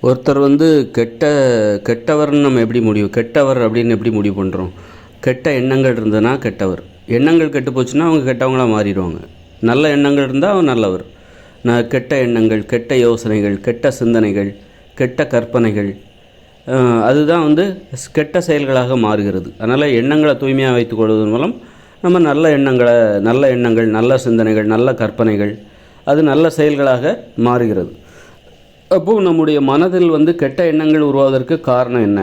ஒருத்தர் வந்து கெட்டவர்னு நம்ம எப்படி கெட்டவர் அப்படின்னு எப்படி முடிவு பண்ணுறோம்? கெட்ட எண்ணங்கள் இருந்ததுன்னா கெட்டவர். எண்ணங்கள் கெட்டு போச்சுன்னா அவங்க கெட்டவங்களாக மாறிடுவாங்க. நல்ல எண்ணங்கள் இருந்தால் அவன் நல்லவர். கெட்ட எண்ணங்கள், கெட்ட யோசனைகள், கெட்ட சிந்தனைகள், கெட்ட கற்பனைகள், அதுதான் வந்து கெட்ட செயல்களாக மாறுகிறது. அதனால் எண்ணங்களை தூய்மையாக வைத்துக்கொள்வதன் மூலம் நம்ம நல்ல எண்ணங்கள், நல்ல சிந்தனைகள், நல்ல கற்பனைகள், அது நல்ல செயல்களாக மாறுகிறது. அப்போது நம்முடைய மனதில் வந்து கெட்ட எண்ணங்கள் உருவாவதற்கு காரணம் என்ன?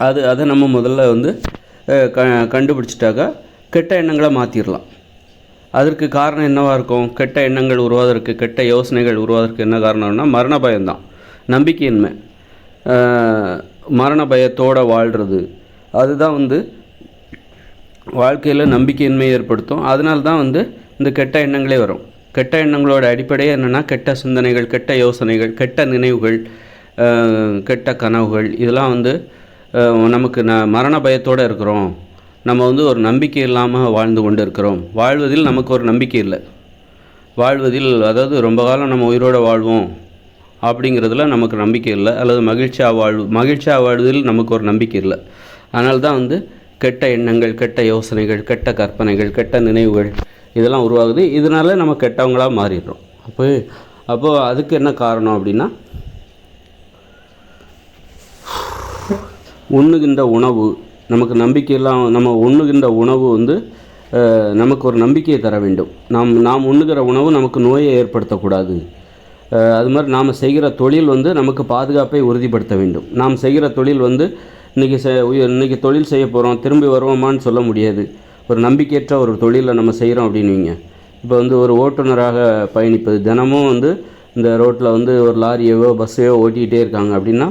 அதை நம்ம முதல்ல வந்து கண்டுபிடிச்சிட்டாக்கா கெட்ட எண்ணங்களை மாற்றிடலாம். அதற்கு காரணம் என்னவாக இருக்கும்? கெட்ட எண்ணங்கள் உருவாவதற்கு, கெட்ட யோசனைகள் உருவாவதற்கு என்ன காரணம்னா மரண பயம்தான். நம்பிக்கையின்மை, மரண பயத்தோடு வாழ்கிறது, அதுதான் வந்து வாழ்க்கையில் நம்பிக்கையின்மை ஏற்படுத்தும். அதனால்தான் வந்து இந்த கெட்ட எண்ணங்களே வரும். கெட்ட எண்ணங்களோட அடிப்படையே என்னென்னா கெட்ட சிந்தனைகள், கெட்ட யோசனைகள், கெட்ட நினைவுகள், கெட்ட கனவுகள். இதெல்லாம் வந்து நமக்கு மரண பயத்தோடு இருக்கிறோம். நம்ம வந்து ஒரு நம்பிக்கை இல்லாமல் வாழ்ந்து கொண்டு இருக்கிறோம். வாழ்வதில் நமக்கு ஒரு நம்பிக்கை இல்லை. அதாவது ரொம்ப காலம் நம்ம உயிரோடு வாழ்வோம் அப்படிங்கிறதுல நமக்கு நம்பிக்கை இல்லை. அல்லது மகிழ்ச்சியாக வாழ்வதில் நமக்கு ஒரு நம்பிக்கை இல்லை. அதனால தான் வந்து கெட்ட எண்ணங்கள், கெட்ட யோசனைகள், கெட்ட கற்பனைகள், கெட்ட நினைவுகள் இதெல்லாம் உருவாகுது. இதனால நம்ம கெட்டவங்களாக மாறிடுறோம். அப்போது அதுக்கு என்ன காரணம் அப்படின்னா, உண்ணுகின்ற உணவு நமக்கு நம்பிக்கையெல்லாம், நம்ம உண்ணுகின்ற உணவு வந்து நமக்கு ஒரு நம்பிக்கையை தர வேண்டும். நாம் உண்ணுகிற உணவு நமக்கு நோயை ஏற்படுத்தக்கூடாது. அது மாதிரி நாம் செய்கிற தொழில் வந்து நமக்கு பாதுகாப்பை உறுதிப்படுத்த வேண்டும். நாம் செய்கிற தொழில் வந்து இன்றைக்கி தொழில் செய்ய போகிறோம், திரும்பி வருவோமான்னு சொல்ல முடியாது. ஒரு நம்பிக்கையற்ற ஒரு தொழிலை நம்ம செய்கிறோம் அப்படின்னுவீங்க. இப்போ வந்து ஒரு ஓட்டுநராக பயணிப்பது, தினமும் வந்து இந்த ரோட்டில் வந்து ஒரு லாரியவோ பஸ்ஸையோ ஓட்டிக்கிட்டே இருக்காங்க அப்படின்னா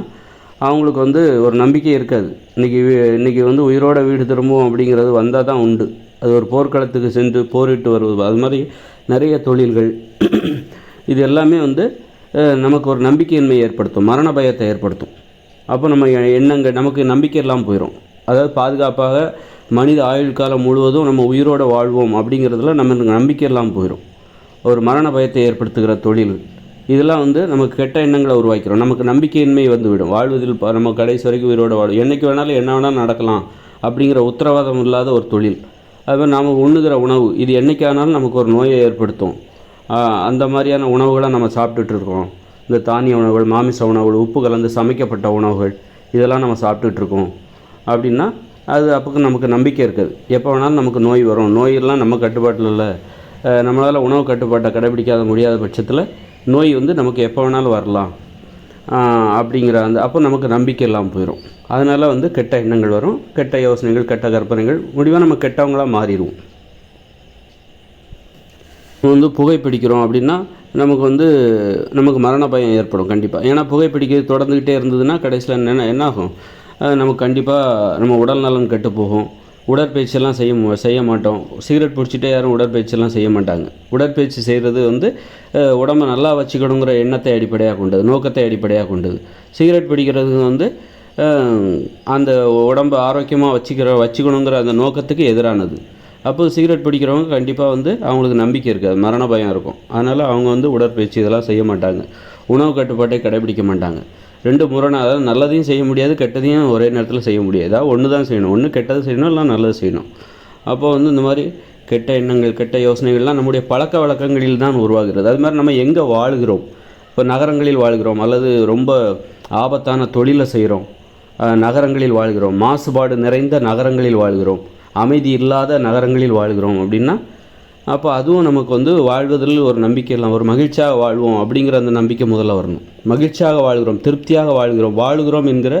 அவங்களுக்கு வந்து ஒரு நம்பிக்கை இருக்காது. இன்றைக்கி வந்து உயிரோட வீடு திரும்பும் அப்படிங்கிறது வந்தால் தான் உண்டு. அது ஒரு போர்க்களத்துக்கு சென்று போரிட்டு வருவது, அது மாதிரி நிறைய தொழில்கள் இது எல்லாமே வந்து நமக்கு ஒரு நம்பிக்கையின்மை ஏற்படுத்தும், மரண பயத்தை ஏற்படுத்தும். அப்போ நம்ம எண்ணங்கள், நமக்கு நம்பிக்கை எல்லாம் போயிடும். அதாவது பாதுகாப்பாக மனித ஆயுள் காலம் முழுவதும் நம்ம உயிரோடு வாழ்வோம் அப்படிங்கிறதுல நம்ம நம்பிக்கையெல்லாம் போயிடும். ஒரு மரண பயத்தை ஏற்படுத்துகிற தொழில் இதெல்லாம் வந்து நமக்கு கெட்ட எண்ணங்களை உருவாக்கிறோம். நமக்கு நம்பிக்கையின்மை வந்துவிடும். வாழ்வதில் நம்ம கடைசி வரைக்கும் உயிரோடு வாழும், என்றைக்கு வேணாலும் என்ன வேணாலும் நடக்கலாம் அப்படிங்கிற உத்தரவாதம் இல்லாத ஒரு தொழில். அதுமாதிரி நாம் உண்ணுகிற உணவு இது என்றைக்கானாலும் நமக்கு ஒரு நோயை ஏற்படுத்தும். அந்த மாதிரியான உணவுகளை நம்ம சாப்பிட்டுட்ருக்கோம். இந்த தானிய உணவுகள், மாமிச உணவுகள், உப்பு கலந்து சமைக்கப்பட்ட உணவுகள் இதெல்லாம் நம்ம சாப்பிட்டுட்ருக்கோம் அப்படின்னா அது அப்போ நமக்கு நம்பிக்கை இருக்காது. எப்போ வேணாலும் நமக்கு நோய் வரும். நோயெல்லாம் நம்ம கட்டுப்பாட்டில் இல்லை. நம்மளால் உணவு கட்டுப்பாட்டை கடைபிடிக்காத முடியாத பட்சத்தில் நோய் வந்து நமக்கு எப்போ வேணாலும் வரலாம் அப்படிங்கிற அப்போ நமக்கு நம்பிக்கை எல்லாம் போயிடும். அதனால் வந்து கெட்ட எண்ணங்கள் வரும், கெட்ட யோசனைகள், கெட்ட கற்பனைகள், முடிவாக நம்ம கெட்டவங்களாக மாறிடுவோம். வந்து புகைப்பிடிக்கிறோம் அப்படின்னா நமக்கு மரண பயம் ஏற்படும் கண்டிப்பாக. ஏன்னா புகைப்பிடிக்கிறது தொடர்ந்துக்கிட்டே இருந்ததுன்னா கடைசியில் என்ன ஆகும்? நமக்கு கண்டிப்பாக நம்ம உடல் நலன் கெட்டு போகும். உடற்பயிற்சியெல்லாம் செய்ய மாட்டோம். சிகரெட் பிடிச்சிட்டே யாரும் உடற்பயிற்சியெல்லாம் செய்ய மாட்டாங்க. உடற்பயிற்சி செய்கிறது வந்து உடம்பை நல்லா வச்சுக்கணுங்கிற எண்ணத்தை அடிப்படையாக கொண்டது, நோக்கத்தை அடிப்படையாக கொண்டது. சிகரெட் பிடிக்கிறது வந்து அந்த உடம்பை ஆரோக்கியமாக வச்சுக்கணுங்கிற அந்த நோக்கத்துக்கு எதிரானது. அப்போது சிகரெட் பிடிக்கிறவங்க கண்டிப்பாக வந்து அவங்களுக்கு நம்பிக்கை இருக்காது, மரண பயம் இருக்கும். அதனால் அவங்க வந்து உடற்பயிற்சி இதெல்லாம் செய்ய மாட்டாங்க, உணவு கட்டுப்பாட்டை கடைபிடிக்க மாட்டாங்க. ரெண்டு முரணாக, அதாவது நல்லதையும் செய்ய முடியாது, கெட்டதையும் ஒரே நேரத்தில் செய்ய முடியாது. அதாவது ஒன்று தான் செய்யணும், ஒன்று கெட்டது செய்யணும், இல்லை நல்லது செய்யணும். அப்போ வந்து இந்த மாதிரி கெட்ட எண்ணங்கள், கெட்ட யோசனைகள்லாம் நம்முடைய பழக்க வழக்கங்களில் தான் உருவாகிறது. அது மாதிரி நம்ம எங்கே வாழ்கிறோம், இப்போ நகரங்களில் வாழ்கிறோம் அல்லது ரொம்ப ஆபத்தான தொழிலை செய்கிறோம், நகரங்களில் வாழ்கிறோம், மாசுபாடு நிறைந்த நகரங்களில் வாழ்கிறோம், அமைதி இல்லாத நகரங்களில் வாழ்கிறோம் அப்படின்னா அப்போ அதுவும் நமக்கு வந்து வாழ்வதில் ஒரு நம்பிக்கை இல்லை. ஒரு மகிழ்ச்சியாக வாழ்வோம் அப்படிங்கிற அந்த நம்பிக்கை முதல்ல வரணும். மகிழ்ச்சியாக வாழ்கிறோம், திருப்தியாக வாழுகிறோம் என்கிற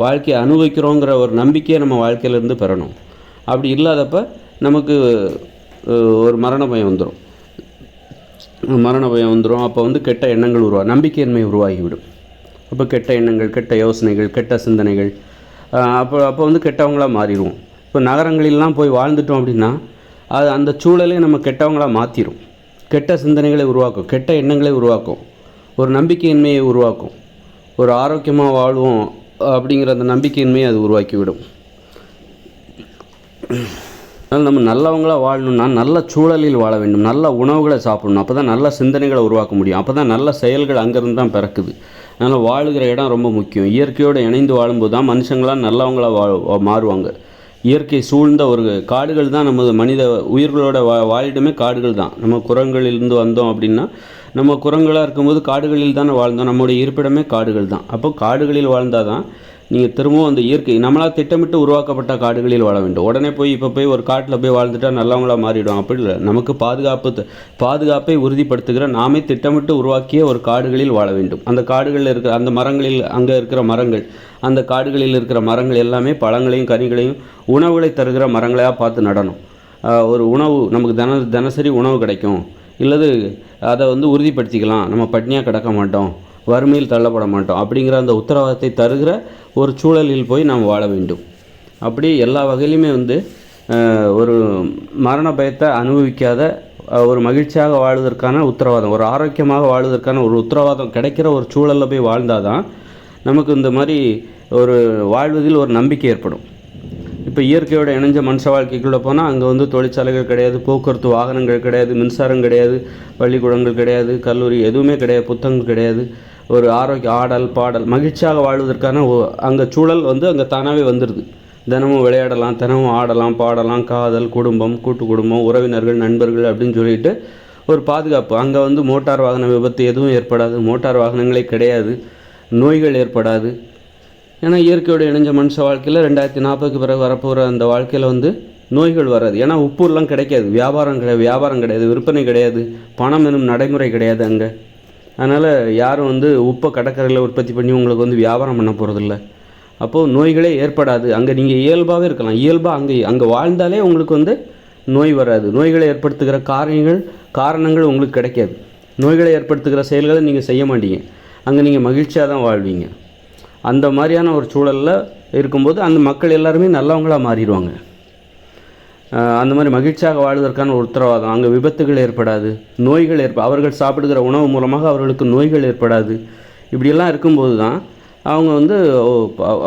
வாழ்க்கையை அனுபவிக்கிறோங்கிற ஒரு நம்பிக்கையை நம்ம வாழ்க்கையிலேருந்து பெறணும். அப்படி இல்லாதப்ப நமக்கு ஒரு மரண பயம் வந்துடும். அப்போ வந்து கெட்ட எண்ணங்கள் நம்பிக்கையின்மை உருவாகிவிடும். அப்போ கெட்ட எண்ணங்கள், கெட்ட யோசனைகள், கெட்ட சிந்தனைகள், அப்போ வந்து கெட்டவங்களாக மாறிடுவோம். இப்போ நகரங்களெலாம் போய் வாழ்ந்துட்டோம் அப்படின்னா அது அந்த சூழலே நம்ம கெட்டவங்களாக மாற்றிடும். கெட்ட சிந்தனைகளை உருவாக்கும், கெட்ட எண்ணங்களை உருவாக்கும், ஒரு நம்பிக்கையின்மையை உருவாக்கும். ஒரு ஆரோக்கியமாக வாழ்வோம் அப்படிங்கிற அந்த நம்பிக்கையின்மையை அது உருவாக்கிவிடும். அதனால் நம்ம நல்லவங்களாக வாழணும்னா நல்ல சூழலில் வாழ வேண்டும், நல்ல உணவுகளை சாப்பிடணும். அப்போ தான் நல்ல சிந்தனைகளை உருவாக்க முடியும். அப்போ தான் நல்ல செயல்கள் அங்கேருந்து தான் பிறக்குது. அதனால் வாழுகிற இடம் ரொம்ப முக்கியம். இயற்கையோடு இணைந்து வாழும்போது தான் மனுஷங்களாம் நல்லவங்களாக மாறுவாங்க. இயற்கை சூழ்ந்த ஒரு காடுகள் தான் நமது மனித உயிர்களோட வாழிடமே காடுகள் தான். நம்ம குரங்களிலிருந்து வந்தோம் அப்படின்னா, நம்ம குரங்களாக இருக்கும்போது காடுகளில் தானே வாழ்ந்தோம். நம்முடைய இருப்பிடமே காடுகள் தான். அப்போ காடுகளில் வாழ்ந்தால் தான் நீங்கள் திரும்பவும் அந்த இயற்கை நம்மளாக திட்டமிட்டு உருவாக்கப்பட்ட காடுகளில் வாழ வேண்டும். உடனே இப்போ போய் ஒரு காட்டில் போய் வாழ்ந்துட்டா நல்லவங்களாக மாறிடும் அப்படி இல்லை. நமக்கு பாதுகாப்பை உறுதிப்படுத்துகிற நாமே திட்டமிட்டு உருவாக்கிய ஒரு காடுகளில் வாழ வேண்டும். அந்த காடுகளில் இருக்கிற அந்த மரங்களில் அங்கே இருக்கிற மரங்கள், அந்த காடுகளில் இருக்கிற மரங்கள் எல்லாமே பழங்களையும் கனிகளையும் உணவுகளை தருகிற மரங்களையாக பார்த்து நடணும். ஒரு உணவு நமக்கு தினசரி உணவு கிடைக்கும், இல்லது அதை உறுதிப்படுத்திக்கலாம், நம்ம பட்னியாக கிடக்க மாட்டோம், வறுமையில் தள்ளப்பட மாட்டோம் அப்படிங்கிற அந்த உத்தரவாதத்தை தருகிற ஒரு சூழலில் போய் நாம் வாழ வேண்டும். அப்படி எல்லா வகையிலுமே ஒரு மரண பயத்தை அனுபவிக்காத ஒரு மகிழ்ச்சியாக வாழ்வதற்கான உத்தரவாதம், ஒரு ஆரோக்கியமாக வாழ்வதற்கான ஒரு உத்தரவாதம் கிடைக்கிற ஒரு சூழலில் போய் வாழ்ந்தால் தான் நமக்கு இந்த மாதிரி ஒரு வாழ்வதில் ஒரு நம்பிக்கை ஏற்படும். இப்போ இயற்கையோட இணைஞ்ச மனுஷ வாழ்க்கைக்குள்ளே போனால் அங்கே தொழிற்சாலைகள் கிடையாது, போக்குவரத்து வாகனங்கள் கிடையாது, மின்சாரம் கிடையாது, பள்ளிக்கூடங்கள் கிடையாது, கல்லூரி எதுவுமே கிடையாது, புத்தகங்கள் கிடையாது. ஒரு ஆடல் பாடல் மகிழ்ச்சியாக வாழ்வதற்கான அங்கே சூழல் அங்கே தானாகவே வந்துடுது. தினமும் விளையாடலாம், தினமும் ஆடலாம், பாடலாம், காதல், குடும்பம், கூட்டு குடும்பம், உறவினர்கள், நண்பர்கள் அப்படின்னு சொல்லிட்டு ஒரு பாதுகாப்பு. அங்கே மோட்டார் வாகன விபத்து எதுவும் ஏற்படாது, மோட்டார் வாகனங்களே கிடையாது, நோய்கள் ஏற்படாது. ஏன்னா இயற்கையோட இணைஞ்ச மனுஷ வாழ்க்கையில் 2040க்கு பிறகு வரப்போகிற அந்த வாழ்க்கையில் நோய்கள் வராது. ஏன்னா உப்புலாம் கிடைக்காது, வியாபாரம் கிடையாது, விற்பனை கிடையாது, பணம் எனும் நடைமுறை கிடையாது அங்கே. அதனால் யாரும் உப்பை கடற்கரையில் உற்பத்தி பண்ணி உங்களுக்கு வியாபாரம் பண்ண போகிறதில்ல. அப்போது நோய்களே ஏற்படாது. அங்கே நீங்கள் இயல்பாகவே இருக்கலாம். இயல்பாக அங்கே வாழ்ந்தாலே உங்களுக்கு நோய் வராது. நோய்களை ஏற்படுத்துகிற காரணங்கள் உங்களுக்கு கிடைக்காது. நோய்களை ஏற்படுத்துகிற செயல்களை நீங்கள் செய்ய மாட்டீங்க. அங்கே நீங்கள் மகிழ்ச்சியாக தான் வாழ்வீங்க. அந்த மாதிரியான ஒரு சூழலில் இருக்கும்போது அந்த மக்கள் எல்லாருமே நல்லவங்களாக மாறிடுவாங்க. அந்த மாதிரி மகிழ்ச்சியாக வாழ்வதற்கான ஒரு உத்தரவாதம். அங்கே விபத்துகள் ஏற்படாது, நோய்கள் அவர்கள் சாப்பிடுகிற உணவு மூலமாக அவர்களுக்கு நோய்கள் ஏற்படாது. இப்படியெல்லாம் இருக்கும்போது தான் அவங்க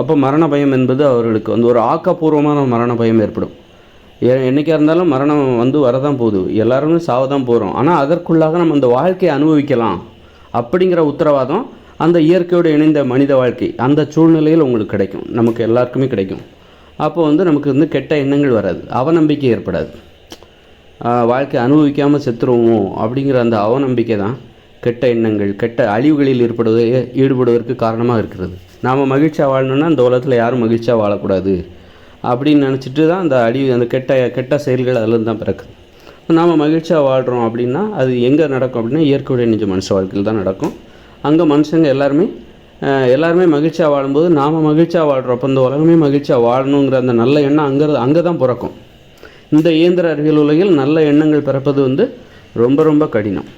அப்போ மரண பயம் என்பது அவர்களுக்கு ஒரு ஆக்கப்பூர்வமான மரண பயம் ஏற்படும். என்றைக்காக இருந்தாலும் மரணம் வரதான் போகுது, எல்லாருமே சாவ தான் போகிறோம். ஆனால் அதற்குள்ளாக நம்ம அந்த வாழ்க்கையை அனுபவிக்கலாம் அப்படிங்கிற உத்தரவாதம் அந்த இயற்கையோடு இணைந்த மனித வாழ்க்கை அந்த சூழ்நிலையில் உங்களுக்கு கிடைக்கும், நமக்கு எல்லாருக்குமே கிடைக்கும். அப்போ நமக்கு கெட்ட எண்ணங்கள் வராது, அவநம்பிக்கை ஏற்படாது. வாழ்க்கை அனுபவிக்காமல் செத்துருவோமோ அப்படிங்கிற அந்த அவநம்பிக்கை தான் கெட்ட எண்ணங்கள், கெட்ட அழிவுகளில் ஈடுபடுவதற்கு காரணமாக இருக்கிறது. நாம் மகிழ்ச்சியாக வாழணுன்னா அந்த உலகத்தில் யாரும் மகிழ்ச்சியாக வாழக்கூடாது அப்படின்னு நினச்சிட்டு தான் அந்த கெட்ட செயல்கள் அதில் தான் பிறக்குது. நாம் மகிழ்ச்சியாக வாழ்கிறோம் அப்படின்னா அது எங்கே நடக்கும் அப்படின்னா இயற்கையோட இணைஞ்ச மனுஷ வாழ்க்கையில் தான் நடக்கும். அங்கே மனுஷங்க எல்லாருமே மகிழ்ச்சியாக வாழும்போது நாம் மகிழ்ச்சியாக வாழ்கிறோம். அப்போ இந்த உலகமே மகிழ்ச்சியாக வாழணுங்கிற அந்த நல்ல எண்ணம் அங்கே தான் பிறக்கும். இந்த இயந்திர அறிவியல் உலகில் நல்ல எண்ணங்கள் பிறப்பது ரொம்ப ரொம்ப கடினம்.